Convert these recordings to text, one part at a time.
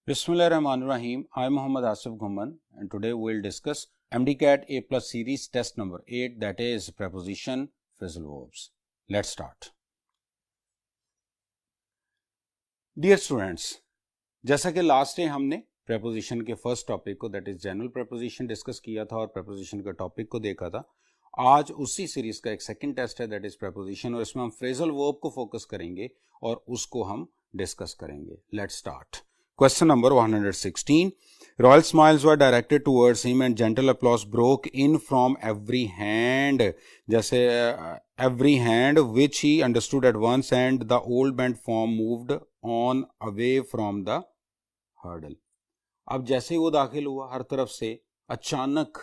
Bismillahirrahmanirrahim. I am Muhammad Asif Ghumman and today we will discuss MDCAT A Plus series test number 8, that is preposition phrasal verbs. Let's start. Dear students, जैसा कि last day हमने preposition के first topic को that is general preposition discuss किया था और preposition के topic को देखा था, आज उसी सीरीज का एक सेकंड टेस्ट है that is preposition और इसमें हम phrasal verb को फोकस करेंगे और उसको हम डिस्कस करेंगे. Let's start. Question number 116. Royal smiles were directed towards him and gentle applause broke in from every hand. जैसे every hand which he understood at once and the old bent form moved on away from the hurdle. अब जैसे ही वो दाखिल हुआ हर तरफ से अचानक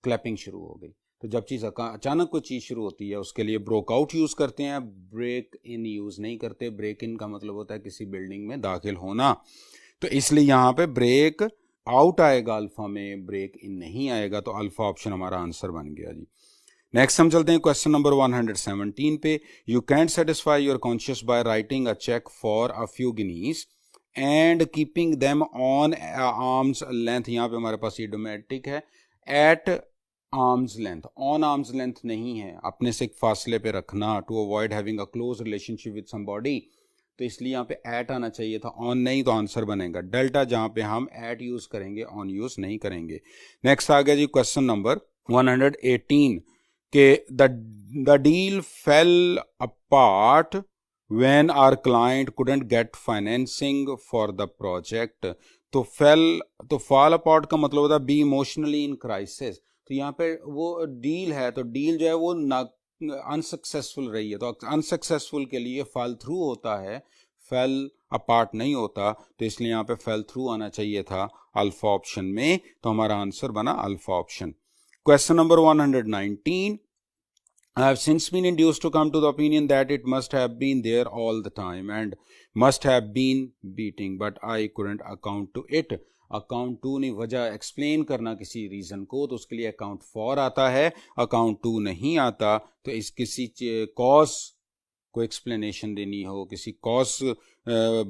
clapping शुरू हो गई. तो जब चीज़ अचानक कोई चीज़ शुरू होती है उसके लिए ब्रोक आउट यूज़ करते हैं, ब्रेक इन यूज़ नहीं करते. ब्रेक इन का मतलब होता है किसी बिल्डिंग में दाखिल होना. तो इसलिए यहाँ पे ब्रेक आउट आएगा अल्फा में, ब्रेक इन नहीं आएगा. तो अल्फा ऑप्शन हमारा आंसर बन गया जी. नेक्स्ट हम चलते हैं क्वेश्चन नंबर 117 पे. You can't satisfy your conscious by writing a cheque for a few guineas and keeping them on arms length. यहाँ पे हमारे पास ये डोमेटिक है. At arms length, on arms length नहीं है, अपने से एक फासले पे रखना. To avoid having a close relationship with somebody, तो इसलिए यहाँ पे एट आना चाहिए था, ऑन नहीं. तो आंसर बनेगा डेल्टा, जहाँ पे हम एट यूज करेंगे, ऑन यूज नहीं करेंगे. नेक्स्ट आ गया जी क्वेश्चन नंबर 118 के the deal fell apart when our client couldn't get financing for the project. तो फॉल अपार्ट का मतलब होता है बी इमोशनली इन क्राइसिस. तो यहाँ पे वो डील है, तो डील जो है वो अनसक्सेसफुल रही है. तो अनसक्सेसफुल के लिए फेल थ्रू होता है, फेल अपार्ट नहीं होता. तो इसलिए यहाँ पे फेल थ्रू आना चाहिए था अल्फा ऑप्शन में. तो हमारा आंसर बना alpha option. Question number 119. I have since been induced to come to the opinion that it must have been there all the time and must have been beating, but I couldn't account to it. Account to नहीं, वजह explain करना किसी reason को, तो उसके लिए account for आता है, अकाउंट टू नहीं आता. तो इस किसी कॉज को एक्सप्लेनेशन देनी हो, किसी कॉज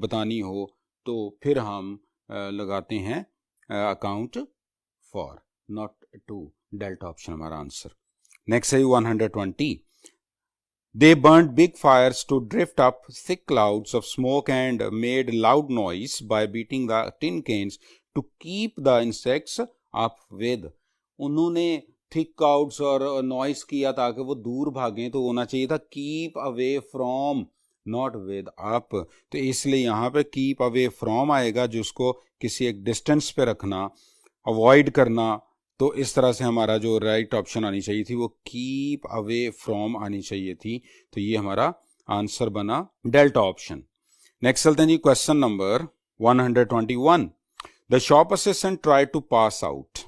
बतानी हो, तो फिर हम लगाते हैं account for, not to. Delta option हमारा आंसर. नेक्स्ट है 120. They burnt big fires to drift up thick clouds of smoke and made loud noise by beating the tin cans to keep the insects up with. उन्होंने thick clouds और noise किया ताकि वो दूर भागें, तो होना चाहिए था keep away from, not with up. तो इसलिए यहाँ पे कीप अवे फ्रॉम आएगा, जिसको किसी एक डिस्टेंस पे रखना, अवॉइड करना. तो इस तरह से हमारा जो राइट ऑप्शन आनी चाहिए थी वो कीप अवे फ्रॉम आनी चाहिए थी. तो ये हमारा आंसर बना डेल्टा ऑप्शन. नेक्स्ट चलते हैं जी question number 121. The shop assistant try to pass out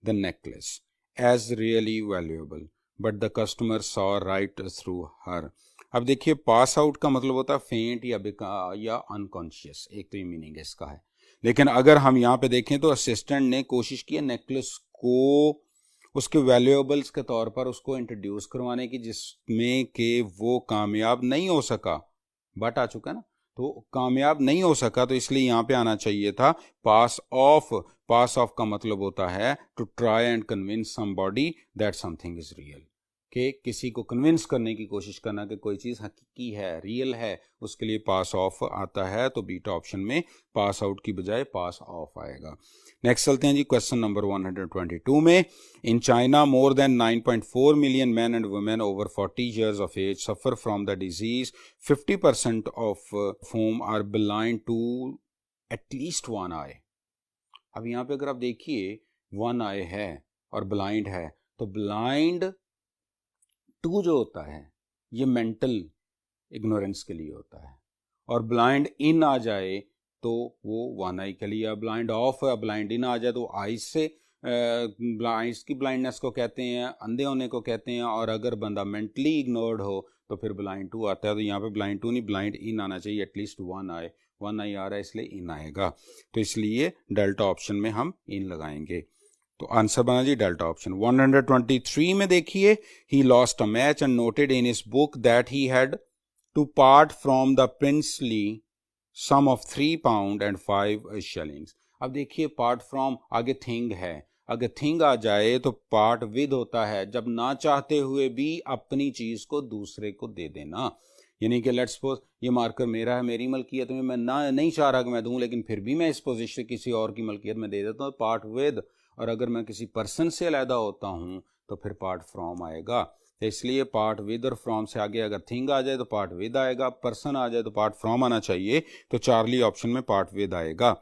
the necklace as really valuable but the customer saw right through her. अब देखिए पास आउट का मतलब होता है फेंट या अनकॉन्शियस, एक तो ये मीनिंग इसका है. लेकिन अगर हम यहाँ पे देखें तो असिस्टेंट ने कोशिश की नेकलेस को उसके वैल्यूएबल्स के तौर पर उसको इंट्रोड्यूस करवाने की, जिसमें कि वो कामयाब नहीं हो सका. बट आ चुका ना, तो कामयाब नहीं हो सका. तो इसलिए यहाँ पे आना चाहिए था पास ऑफ. पास ऑफ का मतलब होता है to try and convince somebody that something is real, कि किसी को कन्विंस करने की कोशिश करना कि कोई चीज़ हकीकी है, रियल है, उसके लिए पास ऑफ आता है. तो बीटा ऑप्शन में पास आउट की बजाय पास ऑफ आएगा. नेक्स्ट चलते हैं जी क्वेश्चन नंबर 122 में. In China more than 9.4 million man and women over 40 years of age suffer from the disease 50% of whom are blind to at least one eye. अब यहाँ पे अगर आप देखिए वन आई है और ब्लाइंड है, तो ब्लाइंड टू जो होता है ये मेंटल इग्नोरेंस के लिए होता है, और ब्लाइंड इन आ जाए तो वो वन आई के लिए. ब्लाइंड ऑफ या ब्लाइंड इन आ जाए तो आइज से आइज की ब्लाइंडनेस को कहते हैं, अंधे होने को कहते हैं. और अगर बंदा मेंटली इग्नोर्ड हो तो फिर ब्लाइंड टू आता है. तो यहाँ पे ब्लाइंड टू नहीं, ब्लाइंड इन आना चाहिए. एटलीस्ट वन आई, वन आई आ रहा है इसलिए इन आएगा. तो इसलिए डेल्टा ऑप्शन में हम इन लगाएंगे. तो आंसर बना जी डेल्टा ऑप्शन. 123 में देखिए, he lost a match and noted in his book that he had to part from the princely sum of 3 pound and 5 shillings। अब देखिए पार्ट फ्रॉम आगे थिंग है, अगर थिंग आ जाए तो पार्ट विद होता है, जब ना चाहते हुए भी अपनी चीज को दूसरे को दे देना। यानी कि लेट्स सपोज ये मार्कर मेरा है, मेरी मलकियत में, मैं ना नहीं चाह रहा कि मैं दूं, लेकिन फिर भी मैं इस पोजीशन किसी और की मलकियत में दे देता हूँ, पार्ट विद। और अगर मैं किसी पर्सन से अलहदा होता हूँ तो फिर पार्ट फ्रॉम आएगा। तो इसलिए पार्ट विद और फ्रॉम से आगे अगर थिंग आ जाए तो पार्ट विद आएगा, पर्सन आ जाए तो पार्ट फ्रॉम आना चाहिए, तो चार्ली ऑप्शन में पार्ट विद आएगा।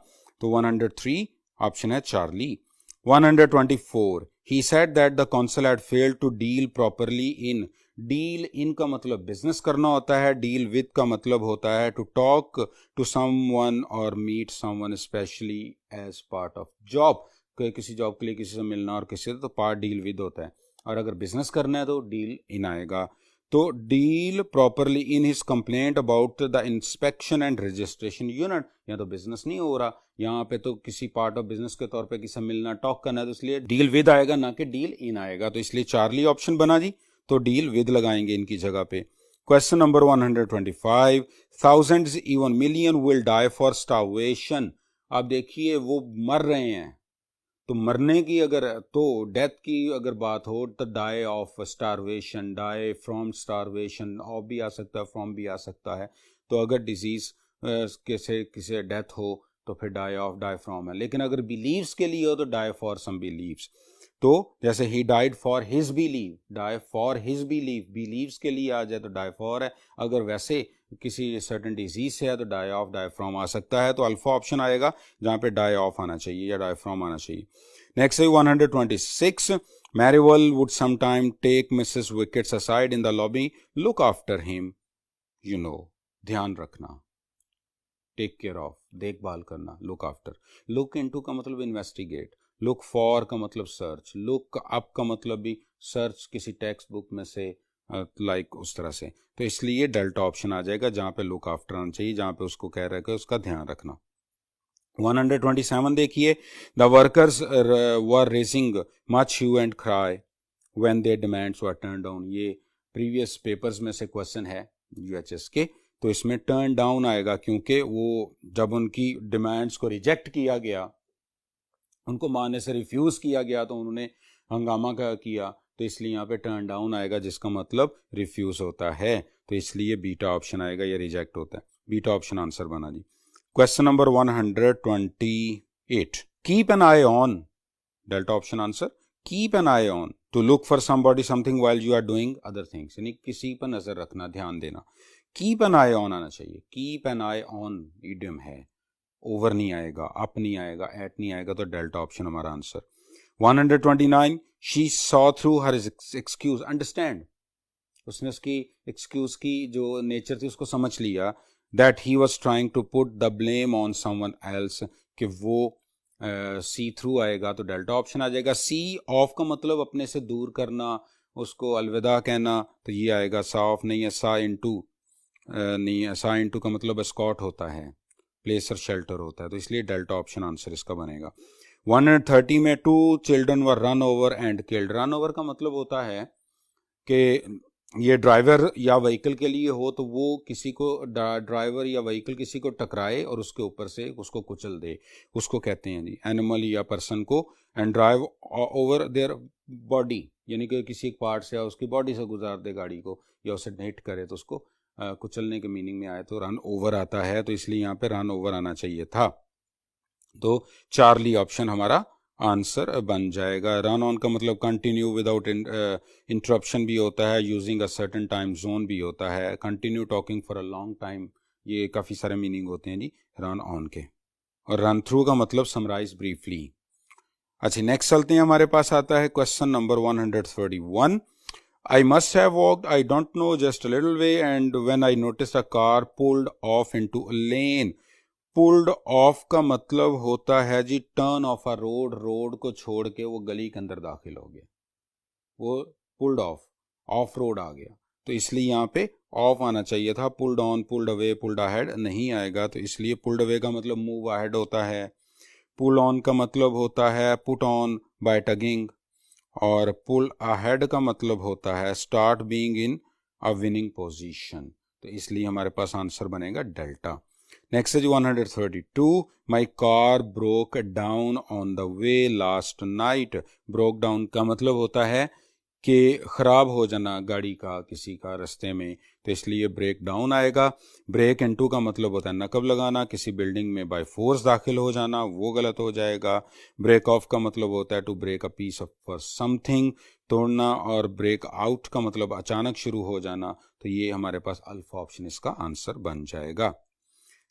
तो 103 ऑप्शन है Charlie. 124 he said that the consul had failed to deal properly in। Deal in का मतलब बिजनेस करना होता है, डील विद का मतलब होता है टू टॉक टू समवन और meet someone specially as part of job. किसी जॉब के लिए किसी से मिलना और किसी से, तो पार्ट डील विद होता है, और अगर बिजनेस करना है तो डील इन आएगा। तो deal properly in his complaint about the inspection and registration unit. यहाँ तो बिजनेस नहीं हो रहा, यहाँ पे तो किसी पार्ट ऑफ बिजनेस के तौर पे किसी मिलना टॉक करना है, तो इसलिए डील विद आएगा ना कि डील इन आएगा। तो इसलिए चार्ली ऑप्शन बना जी, तो डील विद लगाएंगे इनकी जगह पे। Question number 125 thousands even million will die for starvation। अब देखिए वो मर रहे हैं, तो मरने की अगर, तो डेथ की अगर बात हो तो die of starvation, die from starvation, of भी आ सकता है, फ्रॉम भी आ सकता है। तो अगर डिजीज से किसी डेथ हो तो फिर डाई ऑफ, डाई फ्रॉम है। लेकिन अगर बिलीव्स के लिए हो तो डाई फॉर सम बिलीव्स। तो जैसे he died for his belief, die for his belief, beliefs के लिए आ जाए तो डाई फॉर है। अगर वैसे किसी सर्टेन डिजीज से है तो डाई ऑफ, डाई फ्रॉम आ सकता है। तो अल्फा ऑप्शन आएगा जहाँ पे डाई ऑफ आना चाहिए या डाई फ्रॉम आना चाहिए। नेक्स्ट है 126 Marywell would sometime take Mrs Wickets aside in the lobby, look after him. You know, ध्यान रखना, टेक केयर ऑफ, देखभाल करना, लुक आफ्टर। लुक इनटू का मतलब इन्वेस्टिगेट, लुक फॉर का मतलब सर्च, लुक अप का मतलब भी सर्च किसी टेक्स्ट बुक में से, लाइक उस तरह से। तो इसलिए डेल्टा ऑप्शन आ जाएगा जहाँ पे लुक आफ्टर आना चाहिए, जहाँ पे उसको कह रहा है कि उसका ध्यान रखना। 127 देखिए, the workers were raising much hue and cry when their demands were turn down. ये प्रीवियस पेपर्स में से क्वेश्चन है यूएचएस के, तो इसमें टर्न डाउन आएगा क्योंकि वो जब उनकी डिमांड्स को रिजेक्ट किया गया, उनको मानने से रिफ्यूज़ किया गया, तो उन्होंने हंगामा का किया, तो इसलिए यहाँ पे टर्न डाउन आएगा जिसका मतलब रिफ्यूज़ होता है। तो इसलिए बीटा ऑप्शन आएगा, ये रिजेक्ट होता है। बीटा ऑप्शन आंसर बना जी। Question number 128 keep an eye on, delta option answer, keep an eye on to look for somebody something while you are doing other things, यानी किसी पर नजर रखना, ध्यान देना। कीप एन आई ऑन आना चाहिए, keep an eye on idiom है, ओवर नहीं आएगा, अप नहीं आएगा, एट नहीं आएगा, तो डेल्टा ऑप्शन हमारा answer. 129 she saw through her excuse, understand, उसने उसकी एक्सक्यूज की जो नेचर थी उसको समझ लिया। That he was trying to put the blame on someone else, कि वो सी थ्रू आएगा, तो डेल्टा ऑप्शन आ जाएगा। सी ऑफ का मतलब अपने से दूर करना, उसको अलविदा कहना, तो ये आएगा सा ऑफ नहीं है, सा इंटू नहीं है, सा इंटू का मतलब स्कॉट होता है, प्लेस और शेल्टर होता है, तो इसलिए डेल्टा ऑप्शन आंसर इसका बनेगा। 130 में 2 children were run over and killed. Run over का मतलब होता है कि ये ड्राइवर या व्हीकल के लिए हो तो वो किसी को, ड्राइवर या व्हीकल किसी को टकराए और उसके ऊपर से उसको कुचल दे, उसको कहते हैं जी एनिमल या पर्सन को। And drive over their body, यानी कि किसी पार्ट से या उसकी बॉडी से गुजार दे गाड़ी को, या उसे हिट करे तो उसको कुचलने के मीनिंग में आए तो रन ओवर आता है, तो इसलिए यहाँ पे रन ओवर आना चाहिए था। तो चार्ली ऑप्शन हमारा आंसर बन जाएगा। रन ऑन का मतलब कंटिन्यू विदाउट इंटरप्शन भी होता है, using a certain time zone भी होता है, continue talking for a long time, ये काफ़ी सारे मीनिंग होते हैं जी रन ऑन के। और रन थ्रू का मतलब समराइज ब्रीफली। अच्छा नेक्स्ट चलते हैं, हमारे पास आता है question number 131। I must have walked, I don't know, just a little way, and when I noticed a car pulled off into a lane। Pulled off का मतलब होता है जी turn off a road, road को छोड़ के वो गली के अंदर दाखिल हो गया, वो पुल्ड ऑफ रोड आ गया, तो इसलिए यहाँ पे ऑफ आना चाहिए था। Pulled on, pulled away, pulled ahead नहीं आएगा, तो इसलिए पुल्ड अवे का मतलब मूव अहेड होता है, पुल ऑन का मतलब होता है पुट ऑन बाय टगिंग, और पुल अहेड का मतलब होता है start being in a winning position, तो इसलिए हमारे पास आंसर बनेगा डेल्टा। नेक्स्ट है जी 132, my car broke down on the way last night. Broke down का मतलब होता है कि ख़राब हो जाना गाड़ी का किसी का रास्ते में, तो इसलिए ब्रेक डाउन आएगा। ब्रेक इनटू का मतलब होता है नकब लगाना, किसी बिल्डिंग में बाय फोर्स दाखिल हो जाना, वो गलत हो जाएगा। ब्रेक ऑफ का मतलब होता है to break a piece of something, तोड़ना। और ब्रेक आउट का मतलब अचानक शुरू हो जाना, तो ये हमारे पास अल्फा ऑप्शन इसका आंसर बन जाएगा।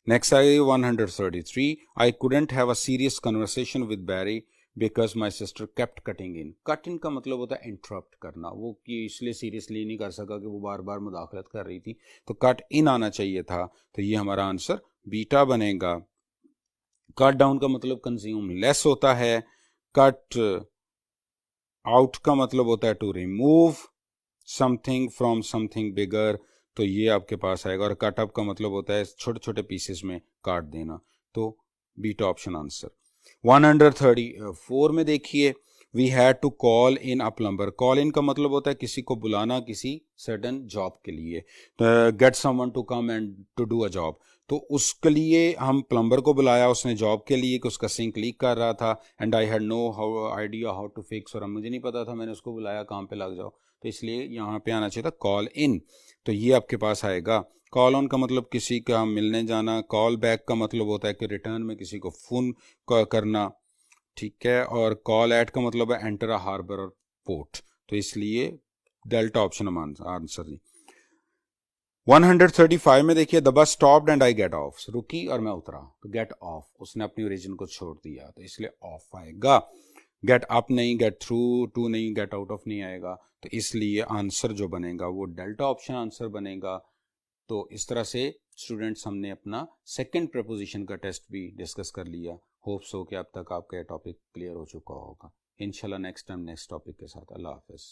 नेक्स्ट है 133, I couldn't have a serious conversation with Barry because my sister kept cutting in. Cut in का मतलब होता है इंटरप्ट करना, वो कि इसलिए सीरियसली नहीं कर सका कि वो बार बार मुदाखलत कर रही थी, तो कट इन आना चाहिए था, तो ये हमारा आंसर बीटा बनेगा। कट डाउन का मतलब कंज्यूम लेस होता है। कट आउट का मतलब होता है to remove something from something bigger, तो ये आपके पास आएगा। और कट अप का मतलब होता है छोटे छोटे पीसेस में काट देना, तो बीटा ऑप्शन आंसर। 134 में देखिए, we had to call in a plumber. Call in का मतलब होता है किसी को बुलाना किसी सर्टन जॉब के लिए, get someone to come and to do a job, तो उसके लिए हम प्लम्बर को बुलाया उसने जॉब के लिए कि उसका सिंक लीक कर रहा था, and I had no idea how to fix, और मुझे नहीं पता था, मैंने उसको बुलाया काम पे लग जाओ, तो इसलिए यहाँ पे आना चाहिए था कॉल इन, तो ये आपके पास आएगा। कॉल ऑन का मतलब किसी का मिलने जाना। कॉल बैक का मतलब होता है कि रिटर्न में किसी को फ़ोन करना, ठीक है। और कॉल एट का मतलब है एंटर अ हार्बर और पोर्ट, तो इसलिए डेल्टा ऑप्शन हम आंसर दी। 135 में देखिए, the bus stopped and I get of, रुकी और मैं उतरा, तो गेट ऑफ, उसने अपनी ओरिजिन को छोड़ दिया, तो इसलिए ऑफ आएगा। गेट अप नहीं, गेट थ्रू टू नहीं, गेट आउट ऑफ नहीं आएगा, तो इसलिए आंसर जो बनेगा वो डेल्टा ऑप्शन आंसर बनेगा। तो इस तरह से स्टूडेंट्स हमने अपना सेकंड प्रपोजिशन का टेस्ट भी डिस्कस कर लिया। होप्स हो कि अब तक आपका टॉपिक क्लियर हो चुका होगा। इंशाल्लाह नेक्स्ट टाइम नेक्स्ट टॉपिक के साथ। अल्लाह हाफिज़।